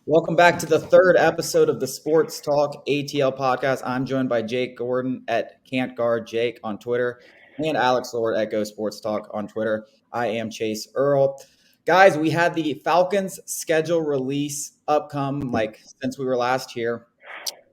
Welcome back to the third episode of the Sports Talk ATL podcast. I'm joined by Jake Gordon at Can't Guard Jake on Twitter and Alex Lord at Go Sports Talk on Twitter. I am Chase Irle. Guys, we had the Falcons schedule release upcome since we were last here.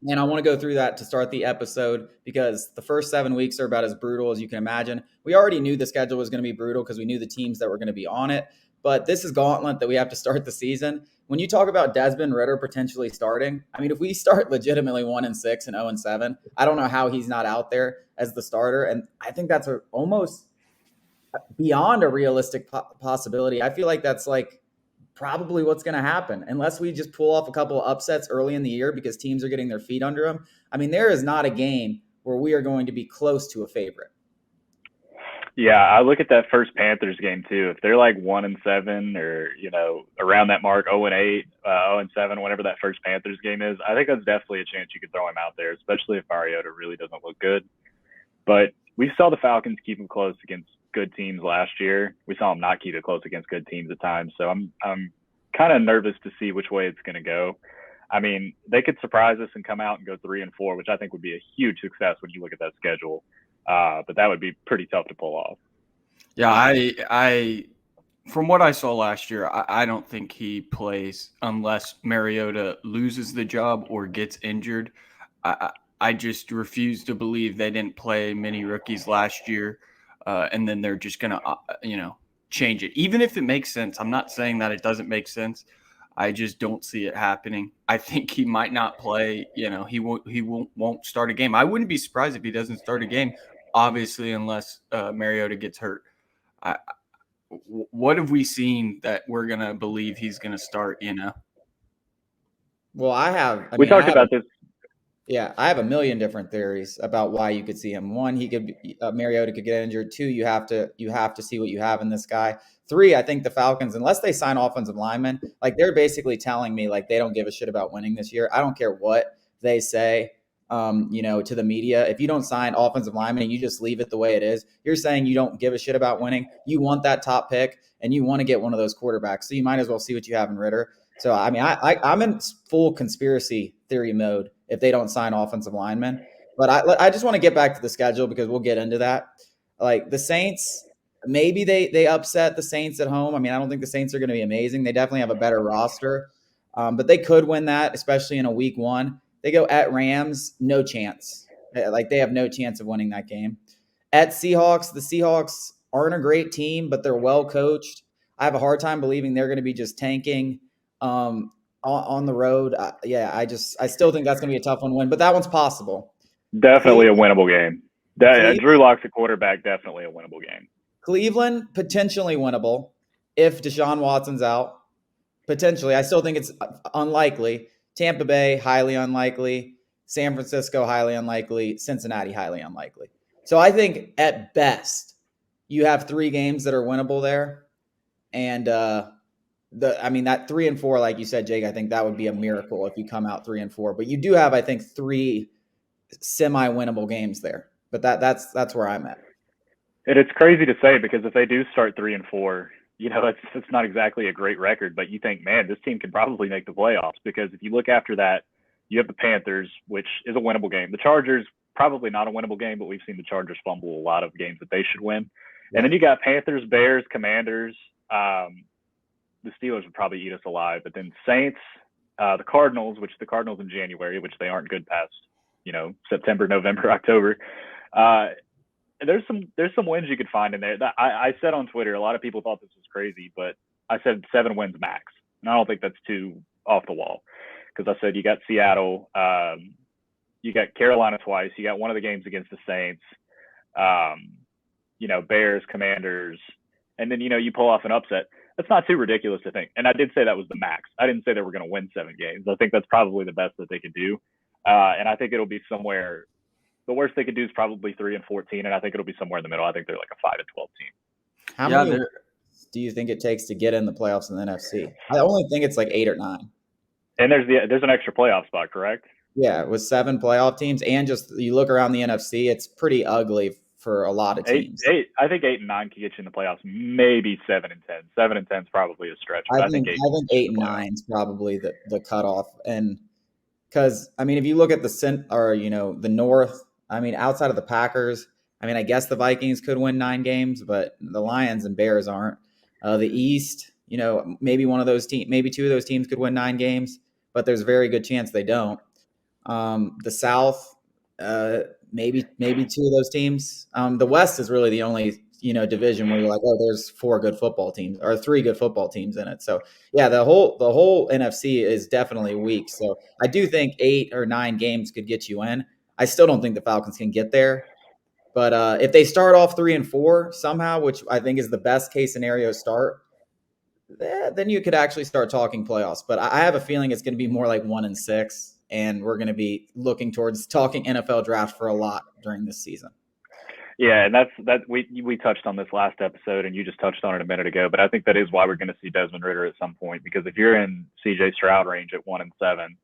And I want to go through that to start the episode because the first 7 weeks are about as brutal as you can imagine. We already knew the schedule was going to be brutal because we knew the teams that were going to be on it. But this is gauntlet that we have to start the season. When you talk about Desmond Ridder potentially starting, I mean, if we start legitimately 1-6 and 0-7, I don't know how he's not out there as the starter. And I think that's almost beyond a realistic possibility. I feel like that's probably what's going to happen unless we just pull off a couple of upsets early in the year because teams are getting their feet under them. I mean, there is not a game where we are going to be close to a favorite. Yeah, I look at that first Panthers game too. If they're 1-7 or, around that mark, 0-8, 0-7, whatever that first Panthers game is, I think that's definitely a chance you could throw him out there, especially if Mariota really doesn't look good. But we saw the Falcons keep him close against good teams last year. We saw them not keep it close against good teams at times. So I'm kind of nervous to see which way it's going to go. I mean, they could surprise us and come out and go 3-4, which I think would be a huge success when you look at that schedule. But that would be pretty tough to pull off. Yeah, I from what I saw last year, I don't think he plays unless Mariota loses the job or gets injured. I just refuse to believe they didn't play many rookies last year, and then they're just going to, change it. Even if it makes sense, I'm not saying that it doesn't make sense. I just don't see it happening. I think he might not play. He won't start a game. I wouldn't be surprised if he doesn't start a game, obviously, unless Mariota gets hurt. What have we seen that we're going to believe he's going to start, Well, we talked about this. Yeah, I have a million different theories about why you could see him. One, Mariota could get injured. Two, you have to see what you have in this guy. Three, I think the Falcons, unless they sign offensive linemen, they're basically telling me they don't give a shit about winning this year. I don't care what they say, to the media. If you don't sign offensive linemen and you just leave it the way it is, you're saying you don't give a shit about winning. You want that top pick and you want to get one of those quarterbacks. So you might as well see what you have in Ridder. So, I mean, I'm in full conspiracy theory mode if they don't sign offensive linemen. But I just want to get back to the schedule because we'll get into that. The Saints, maybe they upset the Saints at home. I mean, I don't think the Saints are going to be amazing. They definitely have a better roster. But they could win that, especially in a week one. They go at Rams, no chance. They have no chance of winning that game. At Seahawks, the Seahawks aren't a great team, but they're well coached. I have a hard time believing they're going to be just tanking on the road. I still think that's going to be a tough one to win, but that one's possible. Definitely a winnable game. Drew Lock's a quarterback, definitely a winnable game. Cleveland, potentially winnable if Deshaun Watson's out. Potentially. I still think it's unlikely. Tampa Bay, highly unlikely. San Francisco, highly unlikely. Cincinnati, highly unlikely. So I think at best you have 3 games that are winnable there. And that 3-4, like you said, Jake, I think that would be a miracle if you come out 3-4. But you do have, I think, 3 semi-winnable games there. But that's where I'm at. And it's crazy to say because if they do start 3-4, it's not exactly a great record, but you think, man, this team can probably make the playoffs because if you look after that, you have the Panthers, which is a winnable game. The Chargers, probably not a winnable game, but we've seen the Chargers fumble a lot of games that they should win. Yeah. And then you got Panthers, Bears, Commanders. The Steelers would probably eat us alive, but then Saints, the Cardinals, which the Cardinals in January, which they aren't good past, September, November, October. There's some wins you could find in there. I said on Twitter, a lot of people thought this was crazy, but I said 7 wins max. And I don't think that's too off the wall because I said you got Seattle, you got Carolina twice, you got one of the games against the Saints, Bears, Commanders, and then, you pull off an upset. That's not too ridiculous to think. And I did say that was the max. I didn't say they were going to win 7 games. I think that's probably the best that they could do. And I think it'll be somewhere – the worst they could do is probably 3-14, and I think it'll be somewhere in the middle. I think they're like a 5-12 team. How many do you think it takes to get in the playoffs in the NFC? I only think it's 8 or 9. And there's an extra playoff spot, correct? Yeah, with 7 playoff teams, and just you look around the NFC, it's pretty ugly for a lot of teams. I think 8 and 9 can get you in the playoffs. Maybe 7 and 10. 7 and 10 is probably a stretch. But I think 8 and 9 is probably the cutoff. And because I mean, if you look at the North, I mean, outside of the Packers, I mean, I guess the Vikings could win 9 games, but the Lions and Bears aren't. The East, maybe one of those teams, maybe 2 of those teams could win 9 games, but there's a very good chance they don't. The South, maybe 2 of those teams. The West is really the only division where you're like, oh, there's 4 good football teams or 3 good football teams in it. So yeah, the whole NFC is definitely weak. So I do think 8 or 9 games could get you in. I still don't think the Falcons can get there. But if they start off 3 and 4 somehow, which I think is the best case scenario start, then you could actually start talking playoffs. But I have a feeling it's going to be more like 1 and 6, and we're going to be looking towards talking NFL draft for a lot during this season. Yeah, and that's we touched on this last episode, and you just touched on it a minute ago. But I think that is why we're going to see Desmond Ridder at some point, because if you're in C.J. Stroud range at 1 and 7,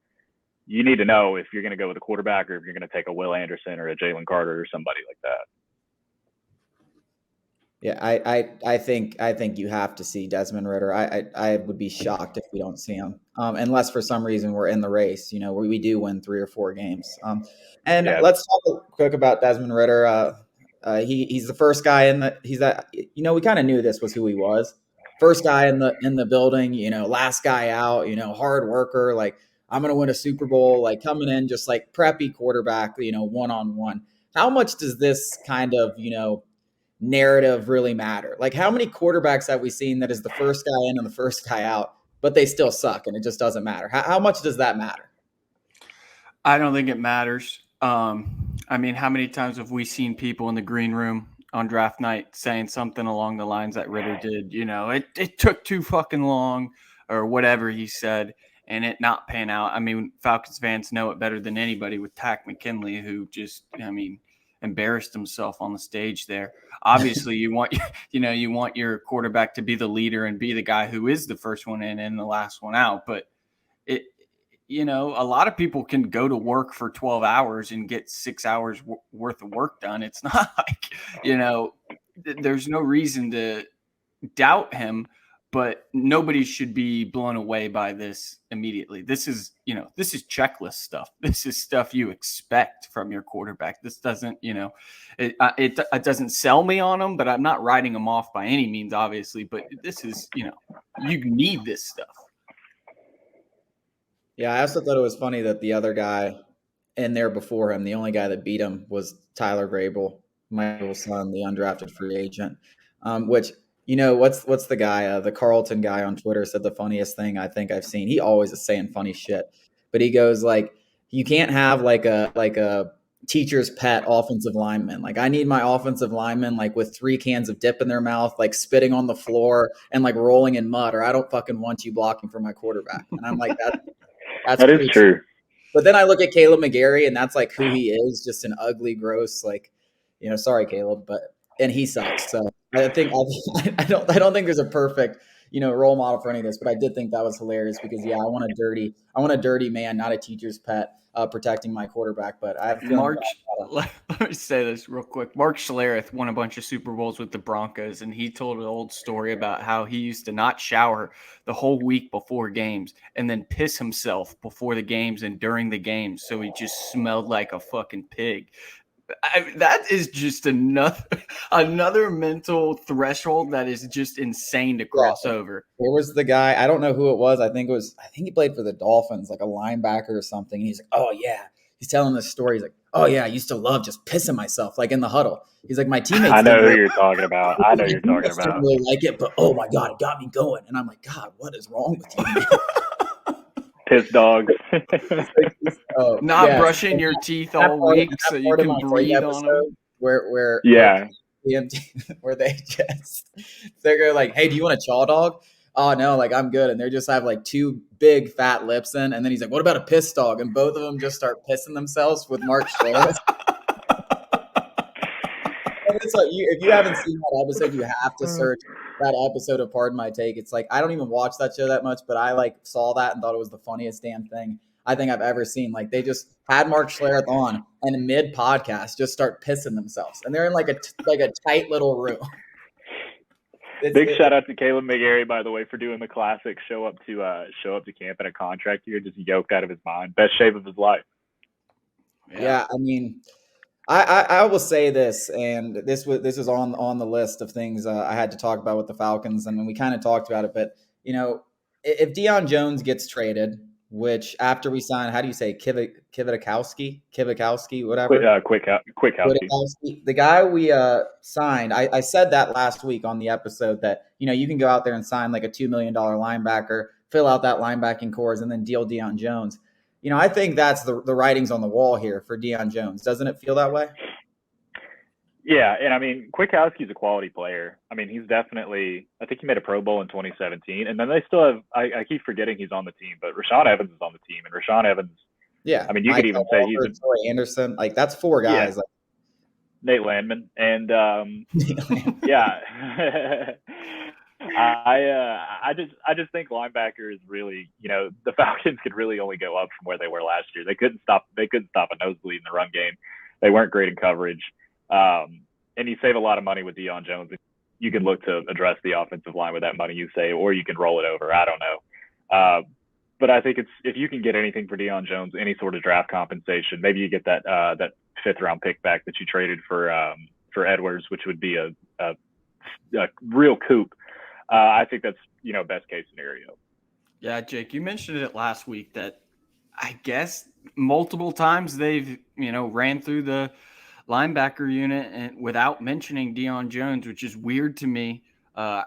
you need to know if you're going to go with a quarterback or if you're going to take a Will Anderson or a Jalen Carter or somebody like that. Yeah, I think you have to see Desmond Ridder. I would be shocked if we don't see him, unless for some reason we're in the race. We do win 3 or 4 games. Let's talk quick about Desmond Ridder. He's the first guy we kind of knew this was who he was. First guy in the building. Last guy out. Hard worker. Like, I'm going to win a Super Bowl, like coming in just like preppy quarterback, one-on-one. How much does this kind of, narrative really matter? Like, how many quarterbacks have we seen that is the first guy in and the first guy out, but they still suck and it just doesn't matter? How much does that matter? I don't think it matters. I mean, how many times have we seen people in the green room on draft night saying something along the lines that Ridder did? It took too fucking long or whatever he said, and it not pan out. I mean, Falcons fans know it better than anybody with Tack McKinley, who just, embarrassed himself on the stage there. Obviously, you want your quarterback to be the leader and be the guy who is the first one in and the last one out. But a lot of people can go to work for 12 hours and get 6 hours worth of work done. It's not like, there's no reason to doubt him. But nobody should be blown away by this immediately. This is checklist stuff. This is stuff you expect from your quarterback. This doesn't, it doesn't sell me on him, but I'm not writing him off by any means, obviously. But this is, you need this stuff. Yeah, I also thought it was funny that the other guy in there before him, the only guy that beat him was Tyler Vrabel, Michael's son, the undrafted free agent, which – what's the guy, the Carlton guy on Twitter said the funniest thing I think I've seen. He always is saying funny shit, but he goes like, you can't have like a teacher's pet offensive lineman. Like, I need my offensive lineman like with 3 cans of dip in their mouth, like spitting on the floor and like rolling in mud, or I don't fucking want you blocking for my quarterback. And I'm like, that is true. But then I look at Caleb McGarry, and that's like who he is, just an ugly, gross, like, sorry, Caleb, and he sucks. So I don't think there's a perfect, role model for any of this, but I did think that was hilarious because I want a dirty man, not a teacher's pet, protecting my quarterback. But I have let me say this real quick. Mark Schlereth won a bunch of Super Bowls with the Broncos, and he told an old story about how he used to not shower the whole week before games and then piss himself before the games and during the games, so he just smelled like a fucking pig. That is just another mental threshold that is just insane to cross over. There was the guy, I don't know who it was. I think he played for the Dolphins, like a linebacker or something. And he's like, oh yeah. He's telling this story. He's like, oh yeah, I used to love just pissing myself, like in the huddle. He's like, my teammates. I know who you're talking about. Didn't really like it, but oh my God, it got me going. And I'm like, God, what is wrong with you, man? Piss dogs. Not brushing your teeth all week so you can breathe on them. Where they just, they're going like, hey, do you want a chaw dog? Oh no, like I'm good. And they just have like 2 big fat lips in. And then he's like, what about a piss dog? And both of them just start pissing themselves with Mark Schwartz. It's like, if you haven't seen that episode, you have to search that episode of Pardon My Take. It's like, I don't even watch that show that much, but I like saw that and thought it was the funniest damn thing. I think I've ever seen. Like they just had Mark Schlereth on and mid podcast just start pissing themselves. And they're in like a tight little room. Big shout out to Caleb McGarry, by the way, for doing the classic show up to camp in a contract year, just yoked out of his mind. Best shape of his life. Yeah, I mean, I will say this, and this is on the list of things I had to talk about with the Falcons. I mean, we kind of talked about it, but if Deion Jones gets traded, which after we sign, how do you say Kwiatkowski, whatever, Kwiatkowski, the guy we signed. I said that last week on the episode that you can go out there and sign like a $2 million linebacker, fill out that linebacking cores, and then deal Deion Jones. I think that's the writings on the wall here for Deion Jones. Doesn't it feel that way? Yeah, and I mean, Kwiatkowski's a quality player. I mean, he's definitely – I think he made a Pro Bowl in 2017. And then they still have – I keep forgetting he's on the team, but Rashaan Evans is on the team. And Rashaan Evans – yeah, I mean, you could even say he's – Troy Anderson. Like, that's four guys. Yeah. Nate Landman. And, yeah. I just think linebacker is really, the Falcons could really only go up from where they were last year. They couldn't stop a nosebleed in the run game. They weren't great in coverage. And you save a lot of money with Deion Jones. You can look to address the offensive line with that money, you say, or you can roll it over. I don't know. But I think if you can get anything for Deion Jones, any sort of draft compensation, maybe you get that 5th round pick back that you traded for Edwards, which would be a real coup. I think that's, best case scenario. Yeah, Jake, you mentioned it last week that I guess multiple times they've, ran through the linebacker unit and without mentioning Deion Jones, which is weird to me. I'm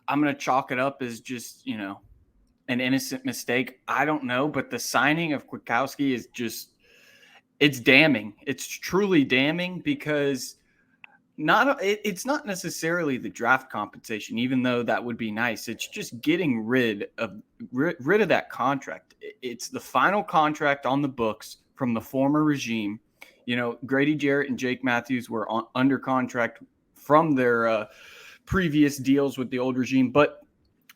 going to chalk it up as just, an innocent mistake. I don't know, but the signing of Kwiatkowski is just, it's damning. It's truly damning because it's not necessarily the draft compensation, even though that would be nice. It's just getting rid of that contract. It's the final contract on the books from the former regime. Grady Jarrett and Jake Matthews were under contract from their previous deals with the old regime, but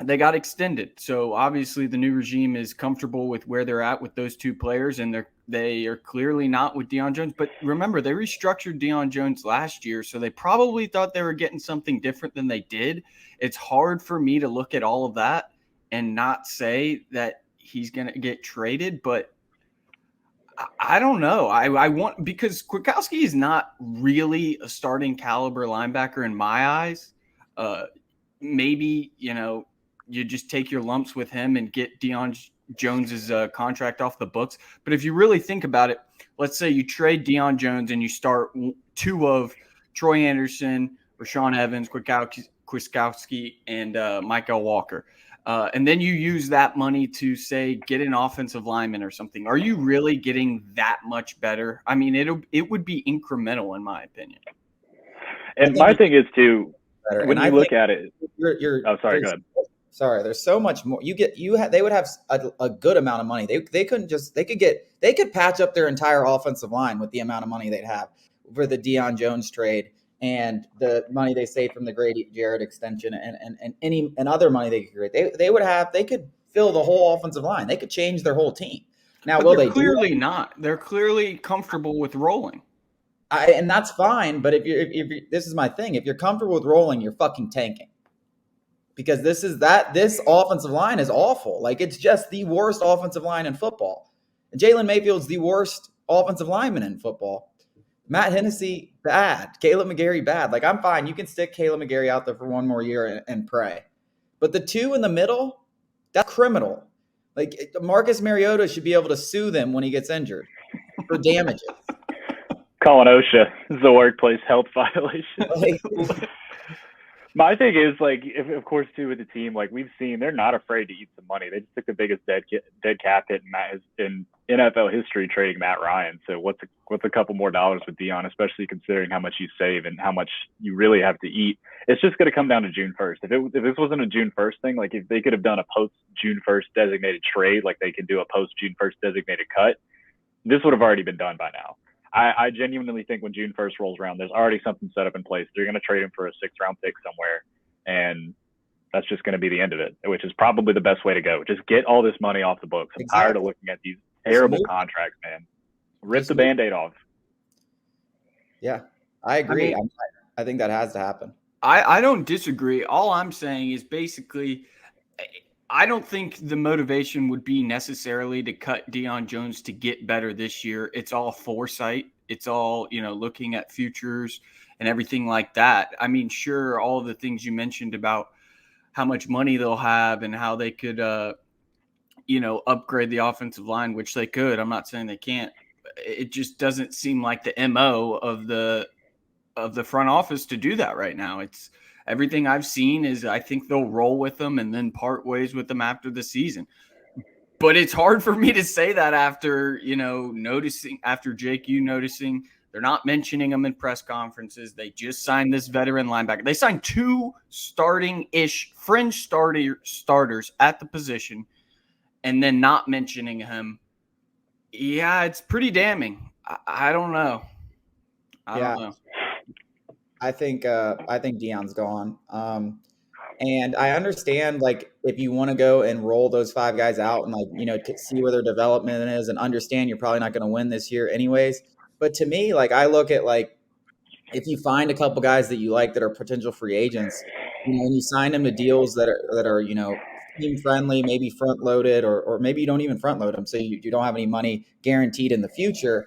they got extended. So obviously the new regime is comfortable with where they're at with those two players, and they are clearly not with Deion Jones. But remember, they restructured Deion Jones last year, so they probably thought they were getting something different than they did. It's hard for me to look at all of that and not say that he's going to get traded, but I don't know. I want, because Kwiatkowski is not really a starting caliber linebacker in my eyes. Maybe, you just take your lumps with him and get Deion Jones's contract off the books. But if you really think about it, let's say you trade Deion Jones and you start two of Troy Anderson, Rashaan Evans, Kwiatkowski, and Michael Walker. And then you use that money to, say, get an offensive lineman or something. Are you really getting that much better? I mean, it would be incremental, in my opinion. And my thing is, too, when you look at it – oh, sorry, go ahead. Sorry, there's so much more. They would have a good amount of money. They could patch up their entire offensive line with the amount of money they'd have for the Deion Jones trade and the money they saved from the Grady Jarrett extension and other money they could create. They could fill the whole offensive line. They could change their whole team. Now, but they're clearly not. They're clearly comfortable with rolling. And that's fine. But if this is my thing, if you're comfortable with rolling, you're fucking tanking. Because this offensive line is awful. Like, it's just the worst offensive line in football. Jalen Mayfield's the worst offensive lineman in football. Matt Hennessy, bad. Caleb McGarry, bad. Like, I'm fine. You can stick Caleb McGarry out there for one more year and pray. But the two in the middle, that's criminal. Like, Marcus Mariota should be able to sue them when he gets injured for damages. Calling OSHA is a workplace health violation. My thing is, like, of course, too, with the team, like, we've seen, they're not afraid to eat some money. They just took the biggest dead cap hit in NFL history, trading Matt Ryan. So what's a couple more dollars with Deion, especially considering how much you save and how much you really have to eat? It's just going to come down to June 1st. If this wasn't a June 1st thing, like, if they could have done a post-June 1st designated trade, like they can do a post-June 1st designated cut, this would have already been done by now. I genuinely think when June 1st rolls around, there's already something set up in place. They're going to trade him for a 6th round pick somewhere, and that's just going to be the end of it, which is probably the best way to go. Just get all this money off the books. I'm tired of looking at these Terrible contracts, man. Rip the Band-Aid off. Yeah, I agree. I think that has to happen. I don't disagree. All I'm saying is basically, I don't think the motivation would be necessarily to cut Deion Jones to get better this year. It's all foresight. It's all, looking at futures and everything like that. I mean, sure, all of the things you mentioned about how much money they'll have and how they could, upgrade the offensive line, which they could. I'm not saying they can't. It just doesn't seem like the MO of the front office to do that right now. It's everything I've seen is I think they'll roll with them and then part ways with them after the season. But it's hard for me to say that after, Jake, you noticing they're not mentioning them in press conferences. They just signed this veteran linebacker. They signed 2 starting-ish fringe starters at the position and then not mentioning him. Yeah, it's pretty damning. I don't know. I don't know. I think Deion's gone. And I understand, like, if you want to go and roll those 5 guys out and, like, see where their development is and understand you're probably not going to win this year anyways. But to me, like, I look at, like, if you find a couple guys that you like that are potential free agents, and you sign them to deals that are team friendly, maybe front loaded, or maybe you don't even front load them, so you don't have any money guaranteed in the future.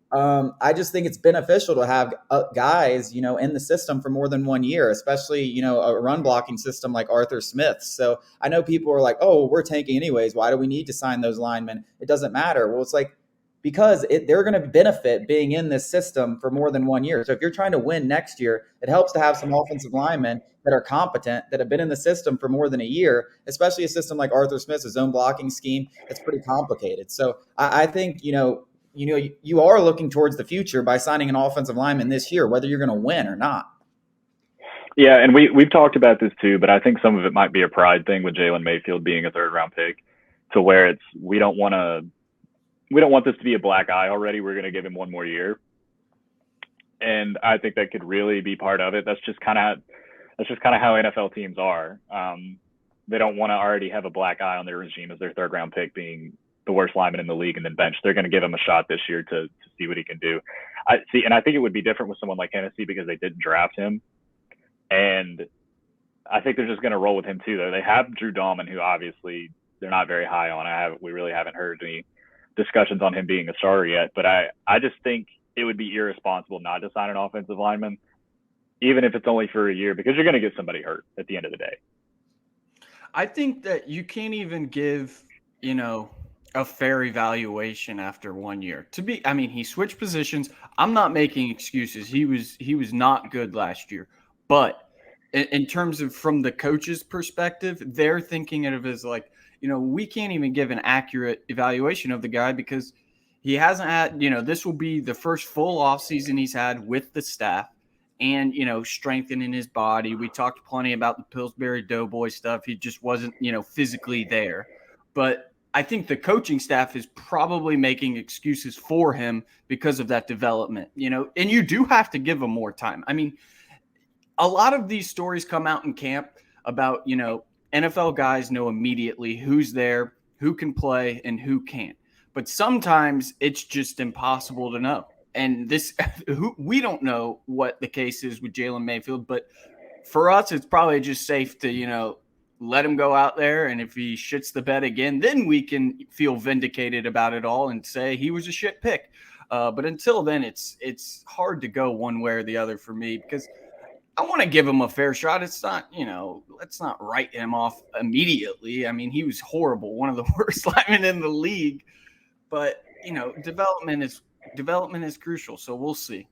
I just think it's beneficial to have guys, in the system for more than 1 year, especially, a run blocking system like Arthur Smith. So I know people are like, oh, we're tanking anyways. Why do we need to sign those linemen? It doesn't matter. Well, it's like, because they're going to benefit being in this system for more than 1 year. So if you're trying to win next year, it helps to have some offensive linemen that are competent, that have been in the system for more than a year, especially a system like Arthur Smith's zone blocking scheme. It's pretty complicated. So I think, you are looking towards the future by signing an offensive lineman this year, whether you're going to win or not. Yeah, and we've talked about this too, but I think some of it might be a pride thing with Jalen Mayfield being a 3rd-round pick, to where we don't want this to be a black eye already. We're going to give him 1 more year, and I think that could really be part of it. That's just kind of how NFL teams are. They don't want to already have a black eye on their regime as their 3rd-round pick being the worst lineman in the league and then bench. They're going to give him a shot this year to see what he can do. I think it would be different with someone like Hennessy because they didn't draft him. And I think they're just going to roll with him too, though. They have Drew Dahlman, who obviously they're not very high on. We really haven't heard any discussions on him being a starter yet, but I just think it would be irresponsible not to sign an offensive lineman, even if it's only for a year, because you're going to get somebody hurt at the end of the day. I think that you can't even give, a fair evaluation after 1 year. He switched positions. I'm not making excuses. He was not good last year. But in terms of from the coach's perspective, they're thinking of it as like, we can't even give an accurate evaluation of the guy because he hasn't had, this will be the first full offseason he's had with the staff and, strengthening his body. We talked plenty about the Pillsbury Doughboy stuff. He just wasn't, physically there. But I think the coaching staff is probably making excuses for him because of that development, and you do have to give him more time. I mean, a lot of these stories come out in camp about, NFL guys know immediately who's there, who can play, and who can't. But sometimes it's just impossible to know. And we don't know what the case is with Jalen Mayfield, but for us, it's probably just safe to, let him go out there. And if he shits the bed again, then we can feel vindicated about it all and say he was a shit pick. But until then, it's hard to go one way or the other for me because I want to give him a fair shot. It's not, let's not write him off immediately. I mean, he was horrible, one of the worst linemen in the league. But, development is crucial. So we'll see.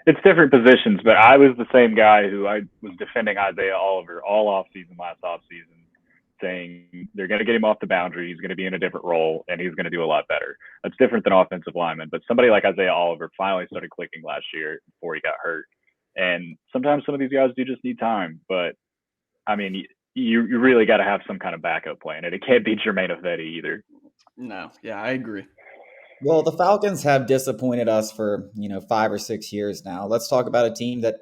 It's different positions, but I was the same guy who I was defending Isaiah Oliver all offseason, last offseason, saying they're going to get him off the boundary. He's going to be in a different role, and he's going to do a lot better. That's different than offensive linemen. But somebody like Isaiah Oliver finally started clicking last year before he got hurt. And sometimes some of these guys do just need time. But, I mean, you really got to have some kind of backup plan, and it can't be Jermaine Ifedi either. No, yeah, I agree. Well, the Falcons have disappointed us for, 5 or 6 years now. Let's talk about a team that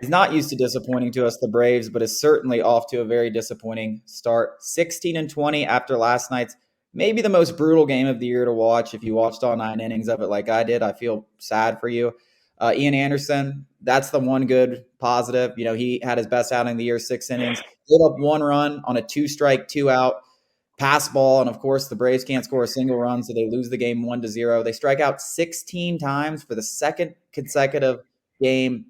is not used to disappointing to us, the Braves, but is certainly off to a very disappointing start. 16-20 after last night's maybe the most brutal game of the year to watch. If you watched all 9 innings of it like I did, I feel sad for you. Ian Anderson, that's the one good positive. He had his best outing of the year, 6 innings, gave up 1 run on a 2-strike, 2-out pass ball. And of course, the Braves can't score a single run, so they lose the game 1-0. They strike out 16 times for the second consecutive game.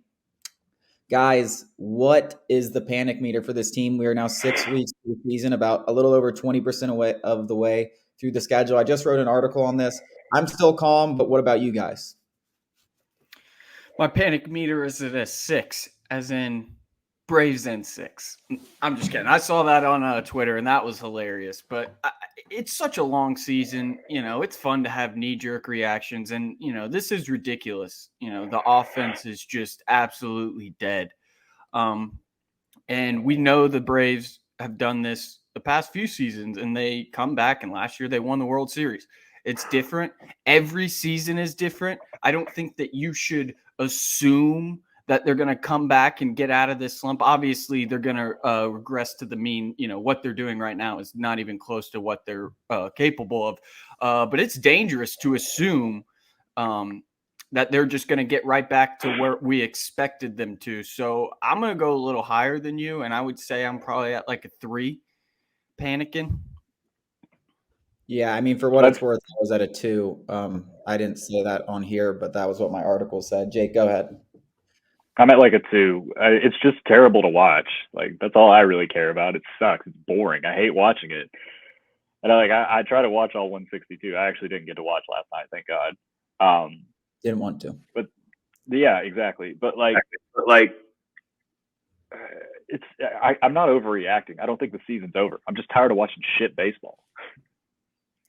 Guys, what is the panic meter for this team? We are now 6 weeks through the season, about a little over 20% away of the way through the schedule. I just wrote an article on this. I'm still calm, but what about you guys? My panic meter is at a 6, as in Braves in 6. I'm just kidding. I saw that on Twitter, and that was hilarious. But it's such a long season. It's fun to have knee-jerk reactions. And, this is ridiculous. The offense is just absolutely dead. And we know the Braves have done this the past few seasons, and they come back. And last year they won the World Series. It's different. Every season is different. I don't think that you should assume that they're going to come back and get out of this slump. Obviously, they're going to regress to the mean. What they're doing right now is not even close to what they're capable of. But it's dangerous to assume that they're just going to get right back to where we expected them to. So I'm going to go a little higher than you, and I would say I'm probably at like a 3, panicking. Yeah, I mean, for what it's worth, I was at a 2. I didn't say that on here, but that was what my article said. Jake, go ahead. I'm at like a 2. It's just terrible to watch. Like, that's all I really care about. It sucks. It's boring. I hate watching it. And I try to watch all 162. I actually didn't get to watch last night, thank God. Didn't want to. But yeah, exactly. But I'm not overreacting. I don't think the season's over. I'm just tired of watching shit baseball.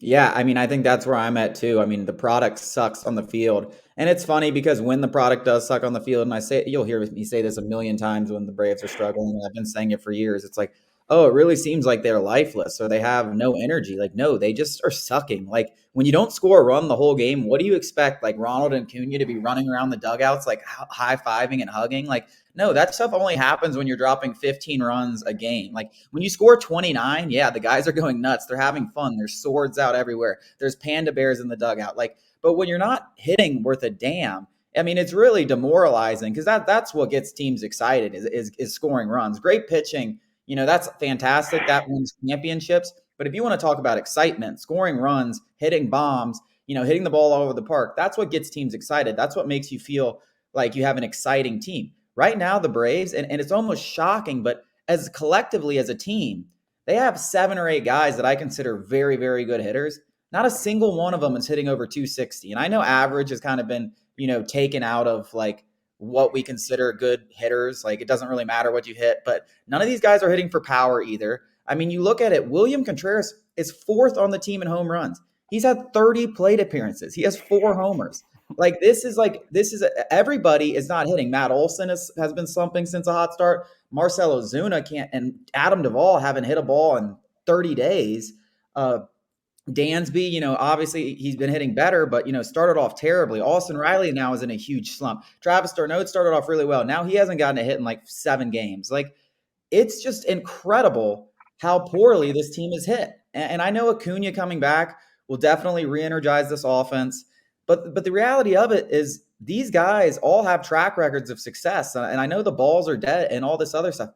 Yeah, I mean, I think that's where I'm at too. I mean, the product sucks on the field. And it's funny because when the product does suck on the field, and you'll hear me say this a million times when the Braves are struggling, and I've been saying it for years, it's like, oh, it really seems like they're lifeless or they have no energy. Like, no, they just are sucking. Like, when you don't score a run the whole game, what do you expect? Like, Ronald and Cunha to be running around the dugouts, like high-fiving and hugging? Like, no, that stuff only happens when you're dropping 15 runs a game. Like, when you score 29, yeah, the guys are going nuts. They're having fun. There's swords out everywhere. There's panda bears in the dugout. Like, but when you're not hitting worth a damn, I mean, it's really demoralizing because that's what gets teams excited is scoring runs. Great pitching, that's fantastic. That wins championships. But if you want to talk about excitement, scoring runs, hitting bombs, hitting the ball all over the park, that's what gets teams excited. That's what makes you feel like you have an exciting team. Right now, the Braves, and it's almost shocking, but as collectively as a team, they have 7 or 8 guys that I consider very, very good hitters. Not a single one of them is hitting over 260. And I know average has kind of been, taken out of like what we consider good hitters. Like, it doesn't really matter what you hit, but none of these guys are hitting for power either. I mean, you look at it, William Contreras is 4th on the team in home runs. He's had 30 plate appearances. He has 4 homers. Like, everybody is not hitting. Matt Olson has been slumping since a hot start. Marcell Ozuna can't, and Adam Duvall haven't hit a ball in 30 days. Dansby, obviously he's been hitting better, but, started off terribly. Austin Riley now is in a huge slump. Travis d'Arnaud started off really well. Now he hasn't gotten a hit in like 7 games. Like, it's just incredible how poorly this team is hit. And I know Acuna coming back will definitely re-energize this offense. But the reality of it is these guys all have track records of success. And I know the balls are dead and all this other stuff.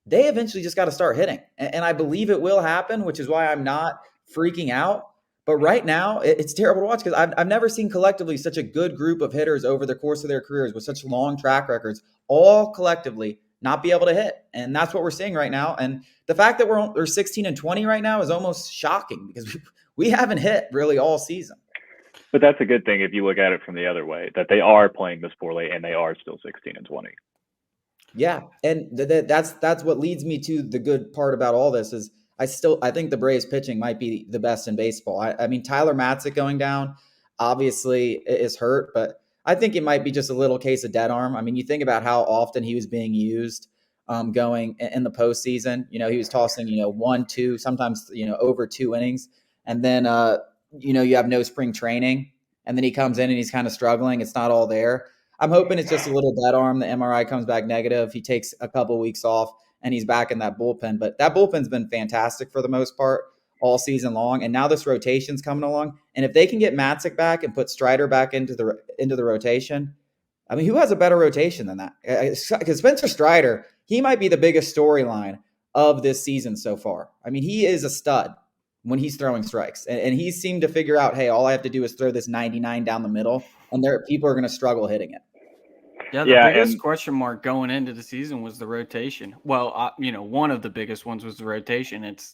They eventually just got to start hitting. And I believe it will happen, which is why I'm not freaking out. But right now, it's terrible to watch because I've never seen collectively such a good group of hitters over the course of their careers with such long track records, all collectively not be able to hit. And that's what we're seeing right now. And the fact that we're 16-20 right now is almost shocking because we haven't hit really all season. But that's a good thing if you look at it from the other way, that they are playing this poorly and they are still 16-20. Yeah, and that's what leads me to the good part about all this is I think the Braves pitching might be the best in baseball. I mean, Tyler Matzik going down obviously is hurt, but I think it might be just a little case of dead arm. I mean, you think about how often he was being used going in the postseason. He was tossing 1, 2, sometimes over 2 innings, and then you have no spring training, and then he comes in and he's kind of struggling. It's not all there. I'm hoping it's just a little dead arm. The MRI comes back negative. He takes a couple of weeks off, and he's back in that bullpen. But that bullpen's been fantastic for the most part. all season long. And now this rotation's coming along. And if they can get Matzik back and put Strider back into the rotation, I mean, who has a better rotation than that? Because Spencer Strider, he might be the biggest storyline of this season so far. I mean, he is a stud when he's throwing strikes. And he seemed to figure out, hey, all I have to do is throw this 99 down the middle, and people are going to struggle hitting it. Yeah, the biggest question mark going into the season was the rotation. Well, one of the biggest ones was the rotation. It's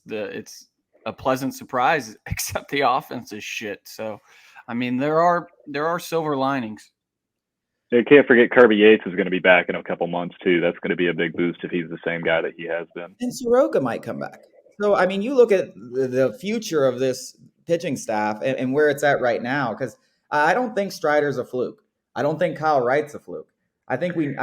a pleasant surprise, except the offense is shit. So, I mean, there are silver linings. You can't forget Kirby Yates is going to be back in a couple months too. That's going to be a big boost if he's the same guy that he has been. And Soroka might come back. So, I mean, you look at the future of this pitching staff and where it's at right now, because I don't think Strider's a fluke. I don't think Kyle Wright's a fluke. I think we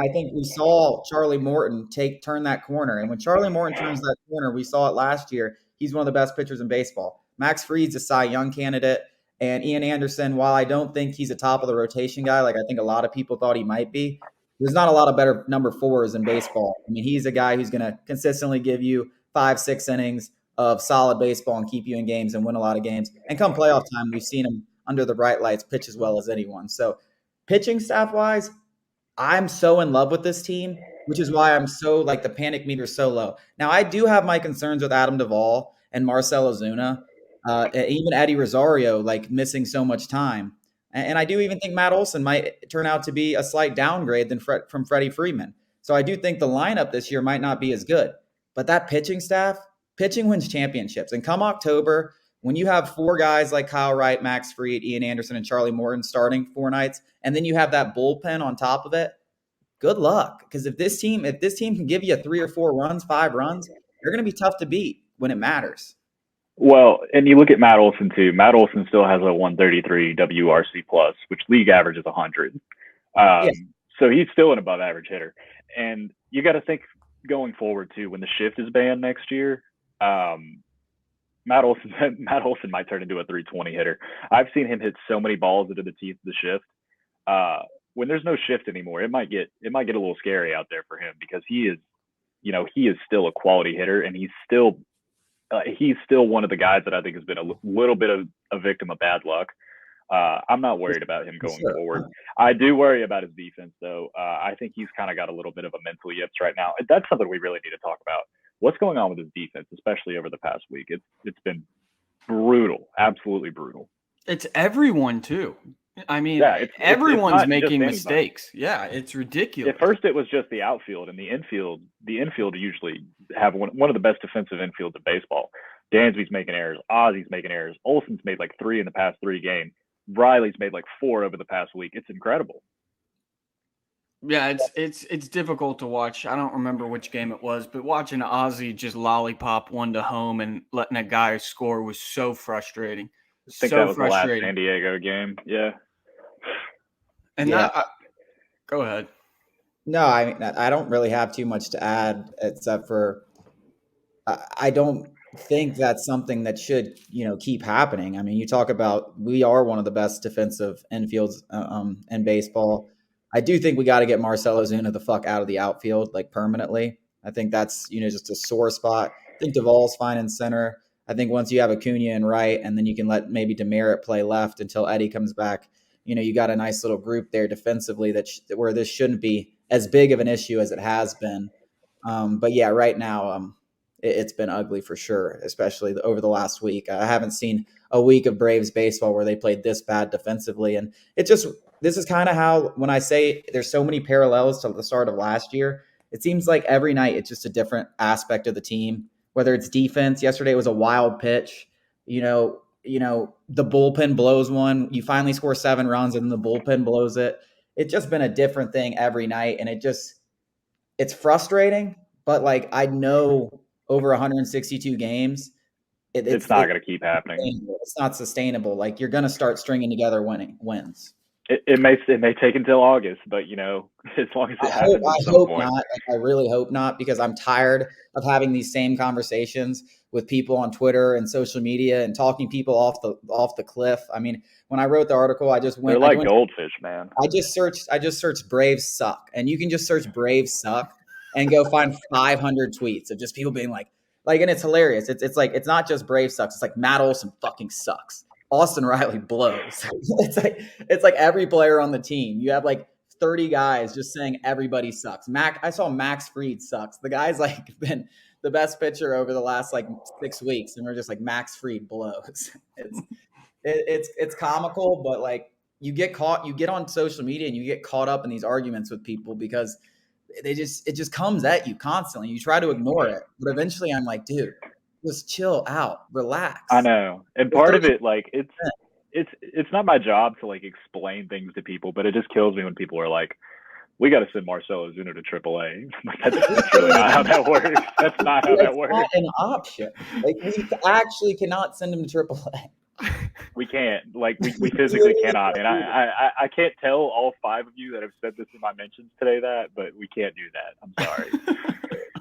saw Charlie Morton turn that corner. And when Charlie Morton turns that corner, we saw it last year. He's one of the best pitchers in baseball. Max Fried's a Cy Young candidate. And Ian Anderson, while I don't think he's a top of the rotation guy, like I think a lot of people thought he might be, there's not a lot of better number fours in baseball. I mean, he's a guy who's going to consistently give you 5-6 innings of solid baseball and keep you in games and win a lot of games. And come playoff time, we've seen him under the bright lights pitch as well as anyone. So pitching staff-wise, I'm so in love with this team, which is why I'm so like the panic meter is so low. Now, I do have my concerns with Adam Duvall and Marcell Ozuna, even Eddie Rosario, like missing so much time. And I do even think Matt Olson might turn out to be a slight downgrade from Freddie Freeman. So I do think the lineup this year might not be as good. But that pitching wins championships. And come October, when you have four guys like Kyle Wright, Max Fried, Ian Anderson, and Charlie Morton starting 4 nights, and then you have that bullpen on top of it, good luck. Because if this team can give you 3 or 4 runs, 5 runs, they're going to be tough to beat when it matters. Well, and you look at Matt Olson too. Matt Olson still has a 133 WRC plus, which league average is 100. Yes. So he's still an above average hitter. And you got to think going forward too, when the shift is banned next year, Matt Olson might turn into a 320 hitter. I've seen him hit so many balls into the teeth of the shift. When there's no shift anymore, it might get a little scary out there for him, because he is still a quality hitter, and he's still one of the guys that I think has been a little bit of a victim of bad luck. I'm not worried about him going forward. I do worry about his defense, though. I think he's kind of got a little bit of a mental yips right now. That's something we really need to talk about. What's going on with his defense, especially over the past week? It's been brutal, absolutely brutal. It's everyone too. I mean, everyone's making mistakes. Yeah, it's ridiculous. At first, it was just the outfield and the infield. The infield usually have one of the best defensive infields in baseball. Dansby's making errors. Ozzy's making errors. Olson's made like 3 in the past 3 games. Riley's made like 4 over the past week. It's incredible. Yeah, it's difficult to watch. I don't remember which game it was, but watching Ozzy just lollipop one to home and letting a guy score was so frustrating. I think that was the last San Diego game. Yeah. And go ahead. No, I mean, I don't really have too much to add, except for I don't think that's something that should, keep happening. I mean, you talk about, we are one of the best defensive infields in baseball. I do think we got to get Marcell Ozuna the fuck out of the outfield, like permanently. I think that's, just a sore spot. I think Duvall's fine in center. I think once you have Acuna and right, and then you can let maybe Demerit play left until Eddie comes back, you got a nice little group there defensively where this shouldn't be as big of an issue as it has been. But yeah, right now it's been ugly for sure, especially over the last week. I haven't seen a week of Braves baseball where they played this bad defensively. And this is kind of how, when I say there's so many parallels to the start of last year, it seems like every night it's just a different aspect of the team. Whether it's defense, yesterday was a wild pitch. The bullpen blows one. You finally score 7 runs and then the bullpen blows it. It's just been a different thing every night, and it's frustrating. But like, I know over 162 games, it's not going to keep happening. It's not sustainable. Like, you're going to start stringing together wins. It may take until August, but as long as it happens. I hope not. I really hope not, because I'm tired of having these same conversations with people on Twitter and social media and talking people off the cliff. I mean, when I wrote the article, they're like goldfish, man. I just searched Braves suck, and you can just search Braves suck and go find 500 tweets of just people being like, Like, and it's hilarious. It's like, it's not just Brave sucks. It's like Matt Olson fucking sucks. Austin Riley blows. it's like every player on the team. You have like 30 guys just saying everybody sucks. I saw Max Fried sucks. The guy's like been the best pitcher over the last like 6 weeks, and we're just like Max Fried blows. It's comical, but like you get on social media and you get caught up in these arguments with people because it just comes at you constantly. You try to ignore it, but eventually I'm like, dude, just chill out, relax. I know. And part of it, like, it's not my job to like explain things to people, but it just kills me when people are like, we got to send Marcell Ozuna to AAA. That's really not how that works. That's not how that works. Not an option. Like, we actually cannot send him to AAA. We can't. Like, we physically cannot. And I can't tell all 5 of you that have said this in my mentions today but we can't do that. I'm sorry.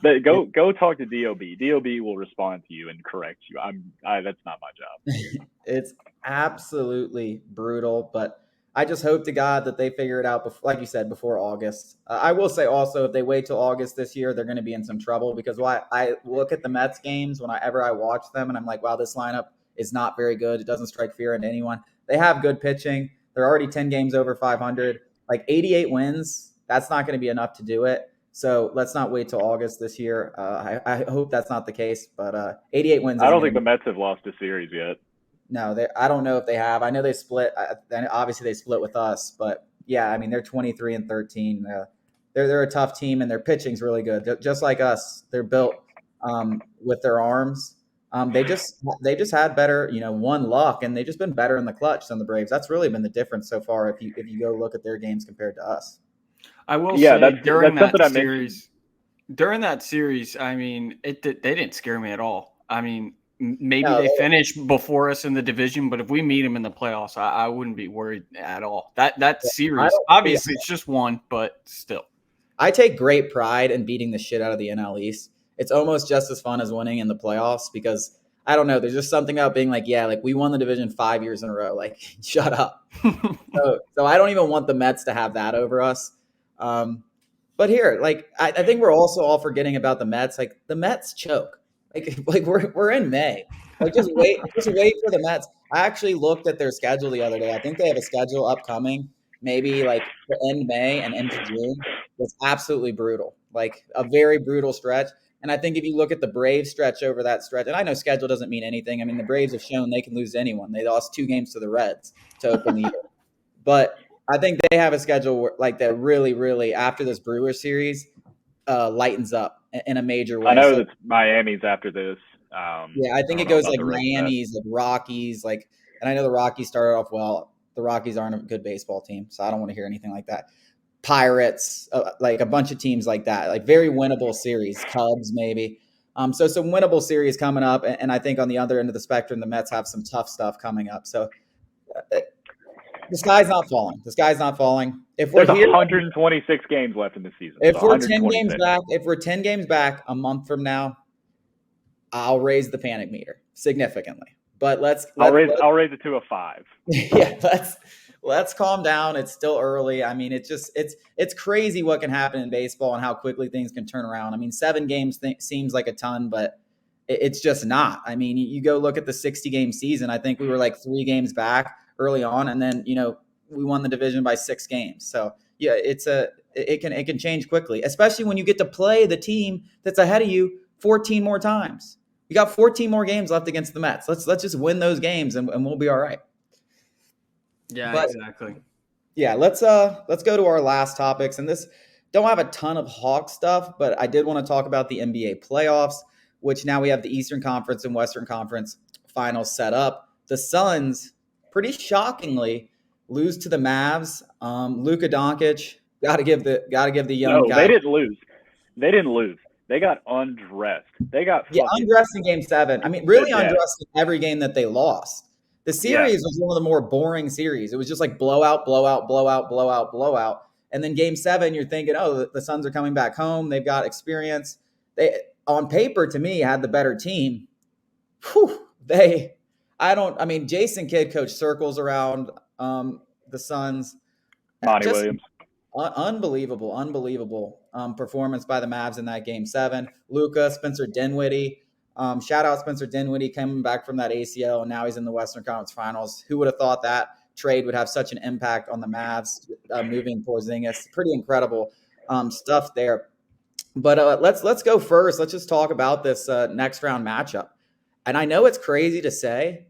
But go talk to DOB. DOB will respond to you and correct you. That's not my job. It's absolutely brutal, but I just hope to God that they figure it out, like you said, before August. I will say also, if they wait till August this year, they're going to be in some trouble because I look at the Mets games whenever I watch them, and I'm like, wow, this lineup is not very good. It doesn't strike fear into anyone. They have good pitching. They're already 10 games over 500. Like 88 wins, that's not going to be enough to do it. So let's not wait till August this year. I hope that's not the case, but 88 wins. I don't think the Mets have lost a series yet. No, I don't know if they have. I know they split. Obviously, they split with us, but yeah, I mean, they're 23-13. They're a tough team, and their pitching's really good. Just like us, they're built with their arms. They just had better, one luck, and they've just been better in the clutch than the Braves. That's really been the difference so far. If you go look at their games compared to us. I will say during that series, I mean, they didn't scare me at all. I mean, maybe they finish before us in the division, but if we meet them in the playoffs, I wouldn't be worried at all. That series, obviously, it's just one, but still. I take great pride in beating the shit out of the NL East. It's almost just as fun as winning in the playoffs because I don't know. There's just something about being like, yeah, like we won the division 5 years in a row. Like, shut up. So I don't even want the Mets to have that over us. But here, like, I think we're also all forgetting about the Mets. Like, the Mets choke. Like we're in May. Like, just wait for the Mets. I actually looked at their schedule the other day. I think they have a schedule upcoming, maybe like to end May and into June. It's absolutely brutal. Like a very brutal stretch. And I think if you look at the Braves stretch over that stretch, and I know schedule doesn't mean anything. I mean, the Braves have shown they can lose to anyone. They lost 2 games to the Reds to open the year. But I think they have a schedule like that really, really, after this Brewers series, lightens up in a major way. I know that Miami's after this. Yeah, I think it goes like Miami's, like Rockies, like, and I know the Rockies started off well. The Rockies aren't a good baseball team, so I don't want to hear anything like that. Pirates, like a bunch of teams like that, like very winnable series. Cubs, maybe. So some winnable series coming up, and I think on the other end of the spectrum, the Mets have some tough stuff coming up. So the sky's not falling. If we're 126 games left in the season. If we're 10 games back a month from now, I'll raise the panic meter significantly. But I'll raise it to a 5. Yeah, let's calm down. It's still early. I mean, it's crazy what can happen in baseball and how quickly things can turn around. I mean, 7 games seems like a ton, but it's just not. I mean, you go look at the 60-game season. I think we were like 3 games back early on, and then we won the division by 6 games. So yeah, it can change quickly, especially when you get to play the team that's ahead of you 14 more times. You got 14 more games left against the Mets. Let's just win those games and we'll be all right. Yeah, exactly. Yeah, let's go to our last topics, and this don't have a ton of Hawk stuff, but I did want to talk about the NBA playoffs, which now we have the Eastern Conference and Western Conference finals set up. The Suns, pretty shockingly, lose to the Mavs. Luka Doncic, gotta give the young guy. They didn't lose. They got undressed. They got undressed in Game 7. I mean, really undressed in every game that they lost. The series was one of the more boring series. It was just like blowout, blowout, blowout, blowout, blowout. And then Game 7, you're thinking, oh, the Suns are coming back home. They've got experience. They, on paper, to me, had the better team. Jason Kidd coached circles around the Suns. Monty Williams. Unbelievable performance by the Mavs in that Game 7. Luka, Spencer Dinwiddie, Shout out Spencer Dinwiddie coming back from that ACL, and now he's in the Western Conference Finals. Who would have thought that trade would have such an impact on the Mavs moving towards Porzingis? Pretty incredible stuff there. But let's go first. Let's just talk about this next round matchup. And I know it's crazy to say,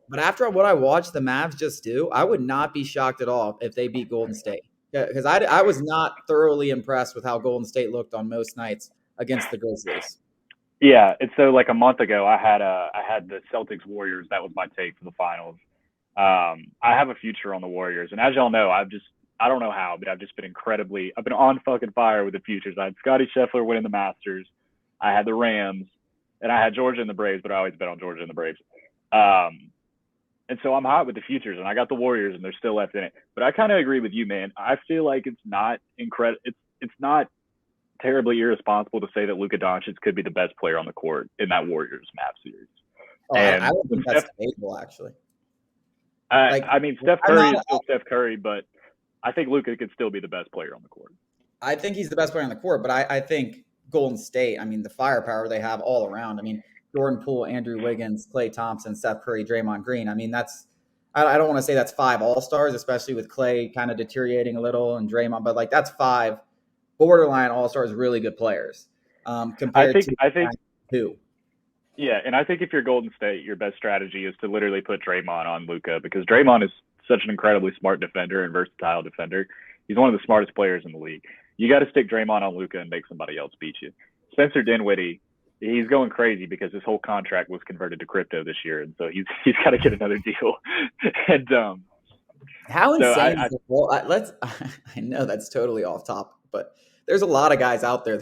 but after what I watched the Mavs just do, I would not be shocked at all if they beat Golden State. Because I was not thoroughly impressed with how Golden State looked on most nights against the Grizzlies. Yeah, and so like a month ago, I had the Celtics Warriors. That was my take for the finals. I have a future on the Warriors, and as y'all know, I don't know how, but I've been on fucking fire with the futures. I had Scottie Scheffler winning the Masters. I had the Rams, and I had Georgia and the Braves, but I always bet on Georgia and the Braves. And so I'm hot with the futures, and I got the Warriors, and they're still left in it. But I kind of agree with you, man. I feel like it's not incredible. It's not terribly irresponsible to say that Luka Doncic could be the best player on the court in that Warriors Mavs series. I don't think that's debatable, actually. I mean, Steph Curry is still Steph Curry, but I think Luka could still be the best player on the court. I think he's the best player on the court, but I think Golden State, I mean, the firepower they have all around. I mean, Jordan Poole, Andrew Wiggins, Klay Thompson, Steph Curry, Draymond Green. I mean, I don't want to say that's 5 all-stars, especially with Klay kind of deteriorating a little and Draymond, but like that's 5 borderline all-stars, really good players. Compared to who? Yeah, and I think if you're Golden State, your best strategy is to literally put Draymond on Luka, because Draymond is such an incredibly smart defender and versatile defender. He's one of the smartest players in the league. You got to stick Draymond on Luka and make somebody else beat you. Spencer Dinwiddie, he's going crazy because his whole contract was converted to crypto this year, and so he's got to get another deal. And how insane is it? Well, I know that's totally off topic, but there's a lot of guys out there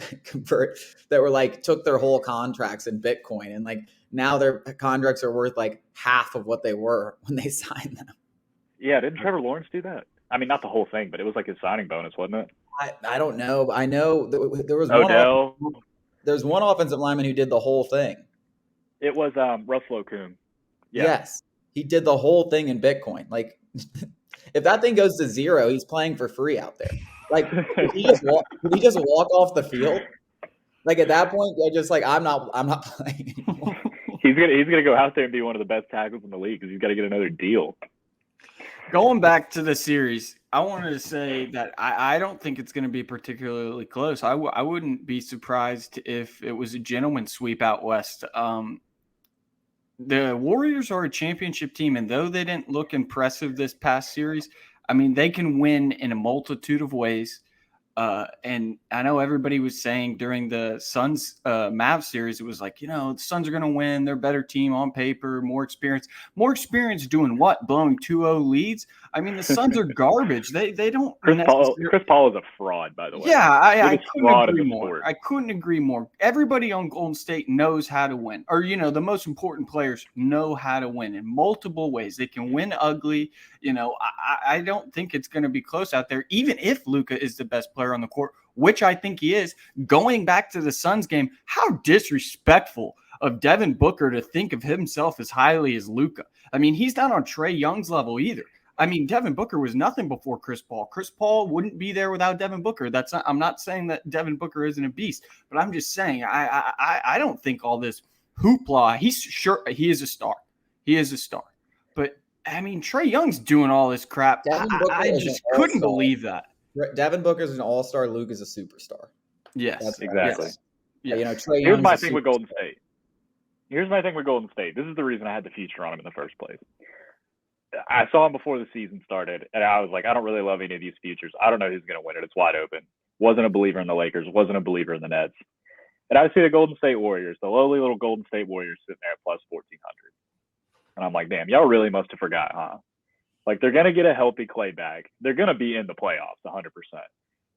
that were like took their whole contracts in Bitcoin, and like now their contracts are worth like half of what they were when they signed them. Yeah, didn't Trevor Lawrence do that? I mean, not the whole thing, but it was like his signing bonus, wasn't it? I don't know. I know there was Odell. There's one offensive lineman who did the whole thing. It was Russell Okung. Yeah. Yes, he did the whole thing in Bitcoin. Like, if that thing goes to zero, he's playing for free out there. Like, did he just walk off the field? Like at that point, they're just like, I'm not playing anymore. He's gonna go out there and be one of the best tackles in the league because he's got to get another deal. Going back to the series, I wanted to say that I don't think it's going to be particularly close. I wouldn't be surprised if it was a gentleman's sweep out west. The Warriors are a championship team, and though they didn't look impressive this past series, I mean, they can win in a multitude of ways. And I know everybody was saying during the Suns Mavs series, it was like, the Suns are going to win. They're a better team on paper, more experience. More experience doing what? Blowing 2-0 leads? I mean, the Suns are garbage. They don't. Chris Paul is a fraud, by the way. Yeah, I couldn't agree more. I couldn't agree more. Everybody on Golden State knows how to win. Or, the most important players know how to win in multiple ways. They can win ugly. I don't think it's going to be close out there, even if Luka is the best player on the court, which I think he is. Going back to the Suns game, how disrespectful of Devin Booker to think of himself as highly as Luka. I mean, he's not on Trae Young's level either. I mean, Devin Booker was nothing before Chris Paul. Chris Paul wouldn't be there without Devin Booker. I'm not saying that Devin Booker isn't a beast, but I'm just saying I don't think all this hoopla. He is a star. He is a star. But I mean, Trae Young's doing all this crap. I just couldn't believe that. Devin Booker's an all-star. Luke is a superstar. Yes, that's exactly. Yes. Trae Here's my thing with Golden State. This is the reason I had the future on him in the first place. I saw him before the season started, and I was like, I don't really love any of these futures. I don't know who's going to win it. It's wide open. Wasn't a believer in the Lakers. Wasn't a believer in the Nets. And I see the Golden State Warriors, the lowly little Golden State Warriors sitting there at plus 1,400. And I'm like, damn, y'all really must have forgot, huh? Like, they're going to get a healthy Klay back. They're going to be in the playoffs 100%.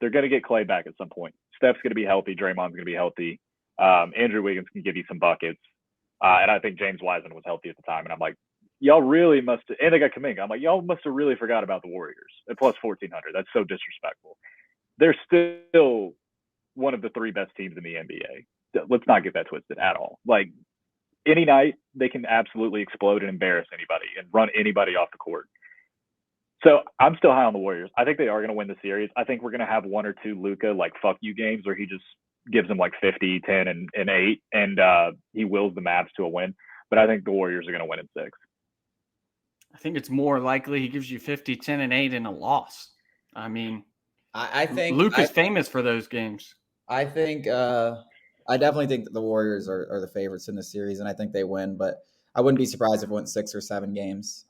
They're going to get Klay back at some point. Steph's going to be healthy. Draymond's going to be healthy. Andrew Wiggins can give you some buckets. And I think James Wiseman was healthy at the time. And I'm like, y'all really must have – and they got Kuminga. I'm like, y'all must have really forgot about the Warriors at plus 1,400. That's so disrespectful. They're still one of the 3 best teams in the NBA. Let's not get that twisted at all. Like, any night, they can absolutely explode and embarrass anybody and run anybody off the court. So I'm still high on the Warriors. I think they are going to win the series. I think we're going to have 1 or 2 Luka, like, fuck you games where he just gives them like 50, 10, and 8, and he wills the Mavs to a win. But I think the Warriors are going to win in 6. I think it's more likely he gives you 50, 10, and 8 in a loss. I mean, I think Luke is famous for those games. I think I definitely think that the Warriors are the favorites in this series, and I think they win. But I wouldn't be surprised if it went 6 or 7 games.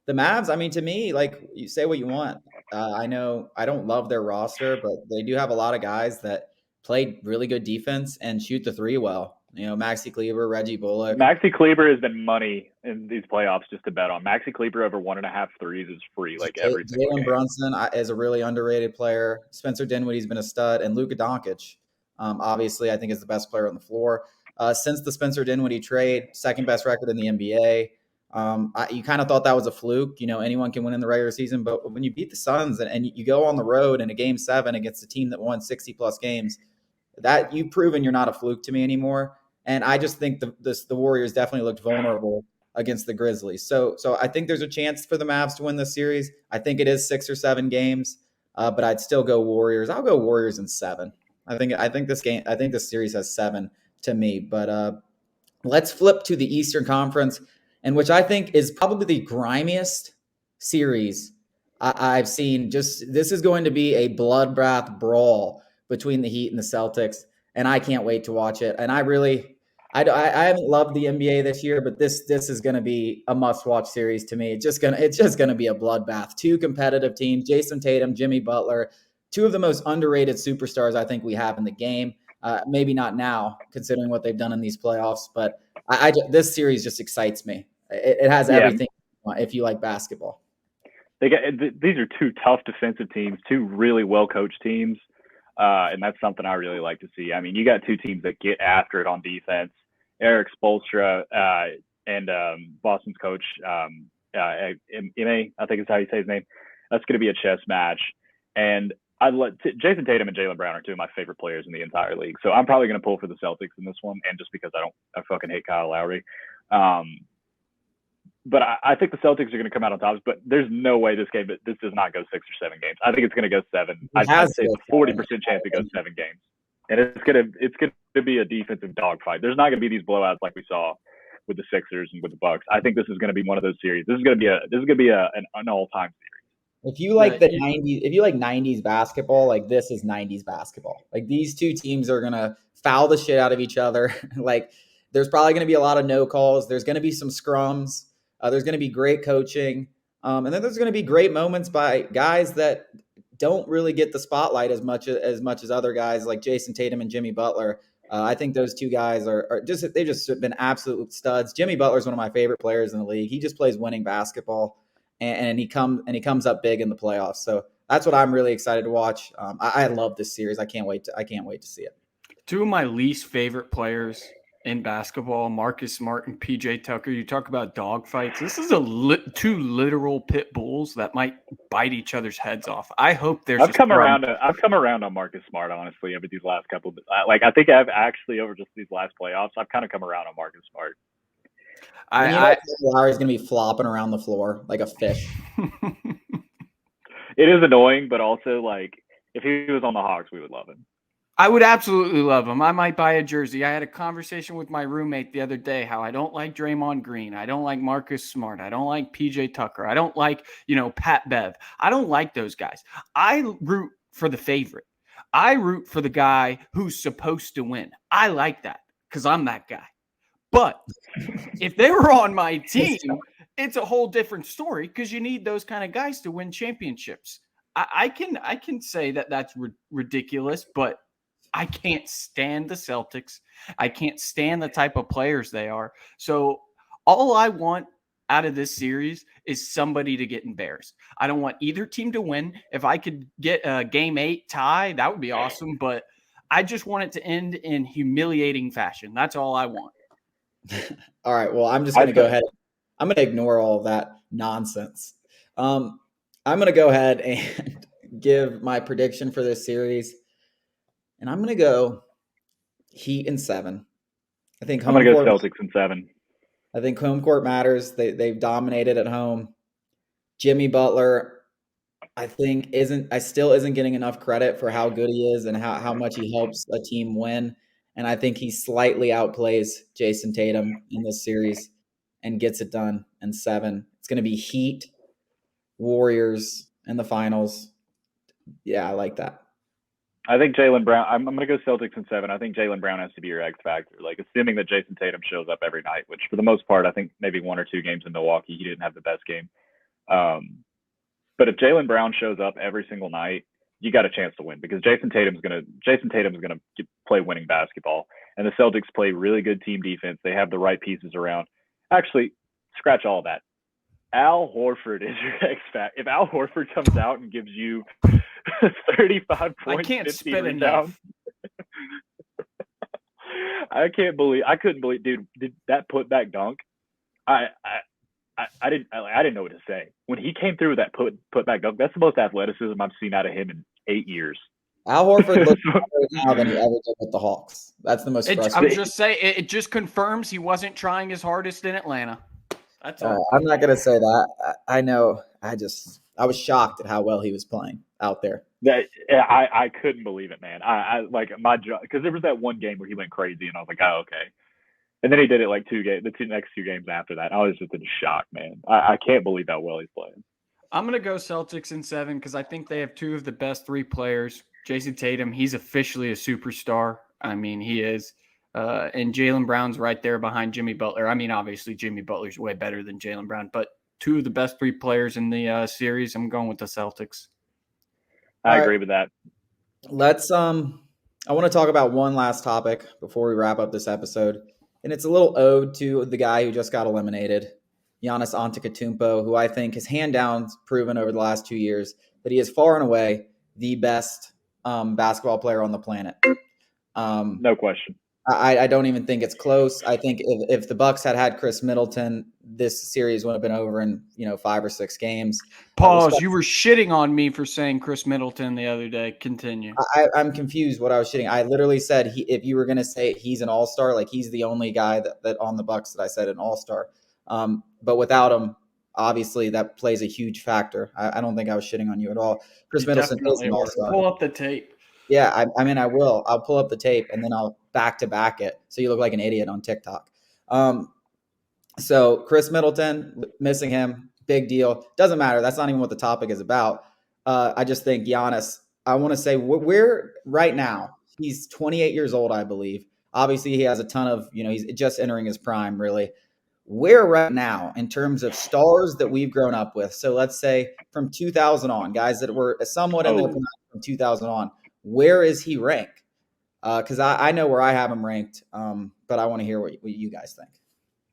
The Mavs, I mean, to me, like, you say what you want. I know I don't love their roster, but they do have a lot of guys that play really good defense and shoot the three well. You know, Maxi Kleber, Reggie Bullock. Maxi Kleber has been money in these playoffs just to bet on. Maxi Kleber over 1.5 threes is free, like every single Jalen game. Brunson is a really underrated player. Spencer Dinwiddie's been a stud, and Luka Doncic, obviously, I think is the best player on the floor. Since the Spencer Dinwiddie trade, second best record in the NBA. You kind of thought that was a fluke. You know, anyone can win in the regular season, but when you beat the Suns and you go on the road in a Game 7 against a team that won 60-plus games, that you've proven you're not a fluke to me anymore. And I just think the Warriors definitely looked vulnerable against the Grizzlies. So I think there's a chance for the Mavs to win this series. I think it is 6 or 7 games, but I'd still go Warriors. I'll go Warriors in 7. I think this series has 7 to me. But let's flip to the Eastern Conference, and which I think is probably the grimiest series I've seen. Just this is going to be a bloodbath brawl between the Heat and the Celtics, and I can't wait to watch it. And I haven't loved the NBA this year, but this is going to be a must-watch series to me. It's just gonna be a bloodbath. 2 competitive teams: Jason Tatum, Jimmy Butler, 2 of the most underrated superstars I think we have in the game. Maybe not now, considering what they've done in these playoffs, but this series just excites me. It has everything if you like basketball. These are 2 tough defensive teams, 2 really well-coached teams, and that's something I really like to see. I mean, you got 2 teams that get after it on defense. Eric Spoelstra and Boston's coach, Ime, I think is how you say his name. That's going to be a chess match. And Jason Tatum and Jaylen Brown are 2 of my favorite players in the entire league. So I'm probably going to pull for the Celtics in this one, and just because I fucking hate Kyle Lowry. But I think the Celtics are going to come out on top. But there's no way this does not go 6 or 7 games. I think it's going to go 7. I'd say it's a 40% chance it goes 7 games. And it's going to be a defensive dogfight. There's not going to be these blowouts like we saw with the Sixers and with the Bucks. I think this is going to be one of those series. This is going to be an all-time series. If you like the 90s, if you like 90s basketball, like this is 90s basketball. Like these 2 teams are going to foul the shit out of each other. Like there's probably going to be a lot of no calls. There's going to be some scrums. There's going to be great coaching. And then there's going to be great moments by guys that don't really get the spotlight as much as other guys like Jason Tatum and Jimmy Butler. I think those 2 guys they've just been absolute studs. Jimmy Butler is one of my favorite players in the league. He just plays winning basketball, and he comes up big in the playoffs. So that's what I'm really excited to watch. I love this series. I can't wait to see it. 2 of my least favorite players in basketball, Marcus Smart and PJ Tucker. You talk about dog fights. This is 2 literal pit bulls that might bite each other's heads off. I hope there's. I've come around on Marcus Smart, honestly, over these last couple. I think I've actually over just these last playoffs, I've kind of come around on Marcus Smart. Lowry's going to be flopping around the floor like a fish. It is annoying, but also like if he was on the Hawks, we would love him. I would absolutely love him. I might buy a jersey. I had a conversation with my roommate the other day how I don't like Draymond Green. I don't like Marcus Smart. I don't like PJ Tucker. I don't like, Pat Bev. I don't like those guys. I root for the favorite. I root for the guy who's supposed to win. I like that because I'm that guy. But if they were on my team, it's a whole different story because you need those kind of guys to win championships. I can say that that's ridiculous, but I can't stand the Celtics. I can't stand the type of players they are. So all I want out of this series is somebody to get embarrassed. I don't want either team to win. If I could get a game 8 tie, that would be awesome. But I just want it to end in humiliating fashion. That's all I want. All right. Well, I'm just going to go ahead. I'm going to ignore all of that nonsense. I'm going to go ahead and give my prediction for this series. And I'm going to go Heat in 7. I think I'm going to go Celtics in 7. I think home court matters. They've dominated at home. Jimmy Butler, I think I still isn't getting enough credit for how good he is and how much he helps a team win. And I think he slightly outplays Jason Tatum in this series and gets it done in 7. It's going to be Heat, Warriors in the finals. Yeah, I like that. I think Jaylen Brown. I'm going to go Celtics in 7. I think Jaylen Brown has to be your X factor. Like, assuming that Jason Tatum shows up every night, which for the most part, I think maybe 1 or 2 games in Milwaukee, he didn't have the best game. But if Jaylen Brown shows up every single night, you got a chance to win because Jason Tatum is going to play winning basketball, and the Celtics play really good team defense. They have the right pieces around. Actually, scratch all of that. Al Horford is your X factor. If Al Horford comes out and gives you 35 points, I can't 50 spit rebounds, enough. I couldn't believe, dude, that putback dunk. I didn't know what to say when he came through with that putback dunk. That's the most athleticism I've seen out of him in 8 years. Al Horford looks better now than he ever did with the Hawks. That's the most frustrating. I'm just saying, it just confirms he wasn't trying his hardest in Atlanta. That's all. I'm not going to say that. I know. I was shocked at how well he was playing out there. I couldn't believe it, man. I like my job because there was that one game where he went crazy, and I was like, oh, okay. And then he did it like the next 2 games after that. I was just in shock, man. I can't believe how well he's playing. I'm going to go Celtics in 7 because I think they have 2 of the best 3 players. Jason Tatum, he's officially a superstar. I mean, he is. And Jaylen Brown's right there behind Jimmy Butler. I mean, obviously, Jimmy Butler's way better than Jaylen Brown, but 2 of the best 3 players in the series. I'm going with the Celtics. I agree with that. Let's I want to talk about one last topic before we wrap up this episode. And it's a little ode to the guy who just got eliminated, Giannis Antetokounmpo, who I think has hand down proven over the last 2 years that he is far and away the best basketball player on the planet. No question. I don't even think it's close. I think if the Bucks had Chris Middleton, this series would have been over in 5 or 6 games. Pause. You were shitting on me for saying Chris Middleton the other day. Continue. I'm confused what I was shitting. I literally said if you were going to say he's an all-star, like he's the only guy that on the Bucks that I said an all-star. But without him, obviously that plays a huge factor. I don't think I was shitting on you at all. Chris Middleton is an all-star. Pull up the tape. Yeah, I mean, I will. I'll pull up the tape and then I'll back-to-back it so you look like an idiot on TikTok. So Chris Middleton, missing him, big deal. Doesn't matter. That's not even what the topic is about. I just think Giannis, I want to say we're right now, he's 28 years old, I believe. Obviously, he has a ton of, he's just entering his prime, really. We're right now in terms of stars that we've grown up with. So let's say from 2000 on, guys that were somewhat in their prime from 2000 on. Where is he ranked? Because I know where I have him ranked, but I want to hear what you guys think.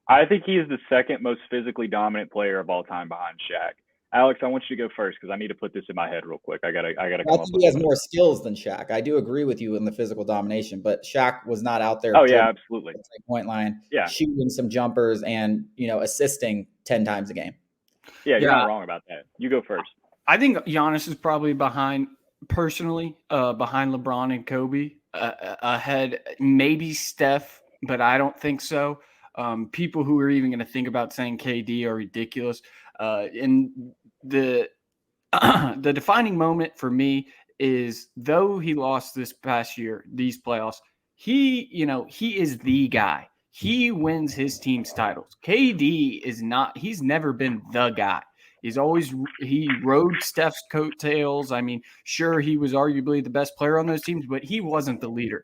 I think he is the second most physically dominant player of all time behind Shaq. Alex, I want you to go first because I need to put this in my head real quick. I gotta come up with he has more skills than Shaq. I do agree with you in the physical domination, but Shaq was not out there. Oh yeah, absolutely. Point line, yeah, shooting some jumpers and assisting 10 times a game. Yeah, you're not wrong about that. You go first. I think Giannis is probably behind LeBron and Kobe, ahead maybe Steph, but I don't think so. People who are even going to think about saying KD are ridiculous. And the defining moment for me is, though he lost this past year, these playoffs, he is the guy. He wins his team's titles. KD is not. He's never been the guy. He rode Steph's coattails. I mean, sure, he was arguably the best player on those teams, but he wasn't the leader.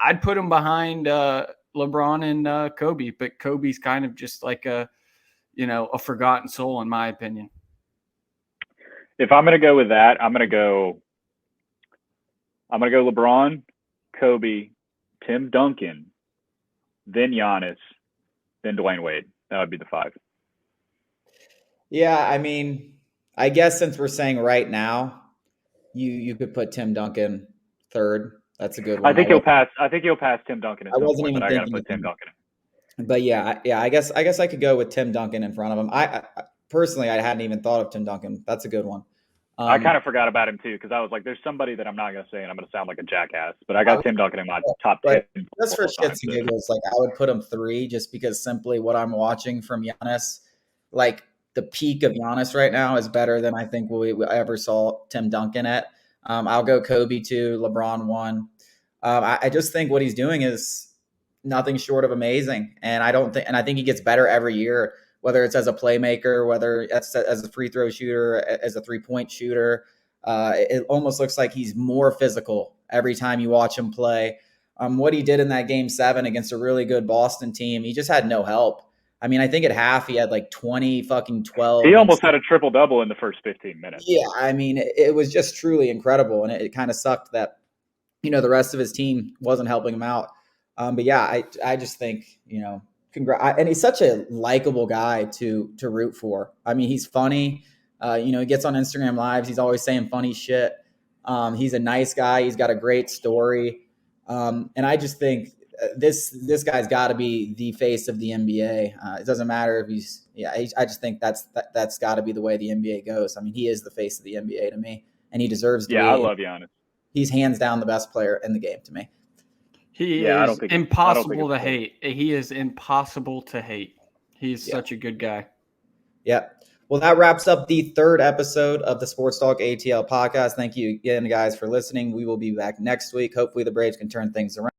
I'd put him behind LeBron and Kobe, but Kobe's kind of just like a forgotten soul, in my opinion. If I'm going to go with that, I'm going to go LeBron, Kobe, Tim Duncan, then Giannis, then Dwayne Wade. That would be the 5. Yeah, I mean, I guess since we're saying right now, you could put Tim Duncan 3rd. That's a good one. I think he'll pass Tim Duncan. I wasn't even thinking. I got to put Tim Duncan in. But yeah, I guess I could go with Tim Duncan in front of him. I personally, I hadn't even thought of Tim Duncan. That's a good one. I kind of forgot about him too because I was like, "There's somebody that I'm not going to say, and I'm going to sound like a jackass." But I got Tim Duncan in my top 10. Just for shits and giggles, like I would put him 3 just because simply what I'm watching from Giannis, like the peak of Giannis right now is better than I think we ever saw Tim Duncan at. I'll go Kobe 2, LeBron 1. I just think what he's doing is nothing short of amazing, and I think he gets better every year, whether it's as a playmaker, whether it's as a free throw shooter, as a 3-point shooter. It almost looks like he's more physical every time you watch him play. What he did in that game 7 against a really good Boston team, he just had no help. I mean, I think at half he had like 12. He almost had a triple double in the first 15 minutes. Yeah, I mean, it was just truly incredible, and it kind of sucked that the rest of his team wasn't helping him out. But yeah, I just think and he's such a likable guy to root for. I mean, he's funny. He gets on Instagram Lives. He's always saying funny shit. He's a nice guy. He's got a great story. And I just think this guy's got to be the face of the NBA. It doesn't matter if I just think that's got to be the way the NBA goes. I mean, he is the face of the NBA to me, and he deserves to be. I love Giannis. He's hands down the best player in the game to me. He is impossible to hate. He is impossible to hate. He is such a good guy. Yeah. Well, that wraps up the 3rd episode of the Sports Talk ATL podcast. Thank you again, guys, for listening. We will be back next week. Hopefully the Braves can turn things around.